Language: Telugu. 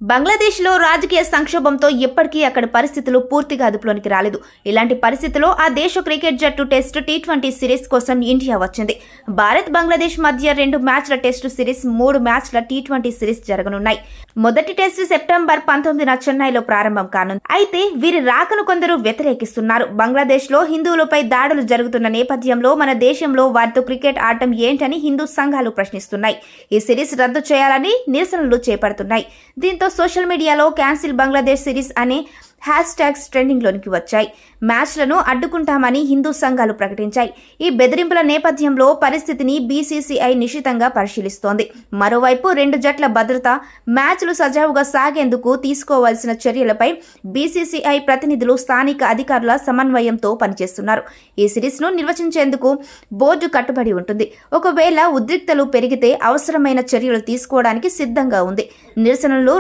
బంగ్లాదేశ్లో రాజకీయ సంక్షోభంతో ఇప్పటికీ అక్కడి పరిస్థితులు పూర్తిగా అదుపులోనికి రాలేదు. ఇలాంటి పరిస్థితుల్లో ఆ దేశ క్రికెట్ జట్టు టెస్ట్ టీ20 సిరీస్ కోసం ఇండియా వచ్చింది. భారత్ బంగ్లాదేశ్ మధ్య 2 మ్యాచ్ల టెస్ట్ సిరీస్, 3 మ్యాచ్ల టీ20 సిరీస్ జరగనున్నాయి. మొదటి టెస్ట్ సెప్టెంబర్ 19న చెన్నైలో ప్రారంభం కానుంది. అయితే వీరి రాకను కొందరు వ్యతిరేకిస్తున్నారు. బంగ్లాదేశ్లో హిందువులపై దాడులు జరుగుతున్న నేపథ్యంలో మన దేశంలో వారితో క్రికెట్ ఆడటం ఏంటని హిందూ సంఘాలు ప్రశ్నిస్తున్నాయి. ఈ సిరీస్ రద్దు చేయాలని నిరసనలు చేపడుతున్నాయి. దీంతో సోషల్ మీడియాలో క్యాన్సిల్ బంగ్లాదేశ్ సిరీస్ అనే హ్యాష్ ట్యాగ్స్ ట్రెండింగ్ లోనికి వచ్చాయి. మ్యాచ్లను అడ్డుకుంటామని హిందూ సంఘాలు ప్రకటించాయి. ఈ బెదిరింపుల నేపథ్యంలో పరిస్థితిని బీసీసీఐ నిశితంగా పరిశీలిస్తోంది. మరోవైపు 2 జట్ల భద్రత, మ్యాచ్లు సజావుగా సాగేందుకు తీసుకోవాల్సిన చర్యలపై బీసీసీఐ ప్రతినిధులు స్థానిక అధికారుల సమన్వయంతో పనిచేస్తున్నారు. ఈ సిరీస్ను నిర్వహించేందుకు బోర్డు కట్టుబడి ఉంటుంది. ఒకవేళ ఉద్రిక్తలు పెరిగితే అవసరమైన చర్యలు తీసుకోవడానికి సిద్ధంగా ఉంది. నిరసనలు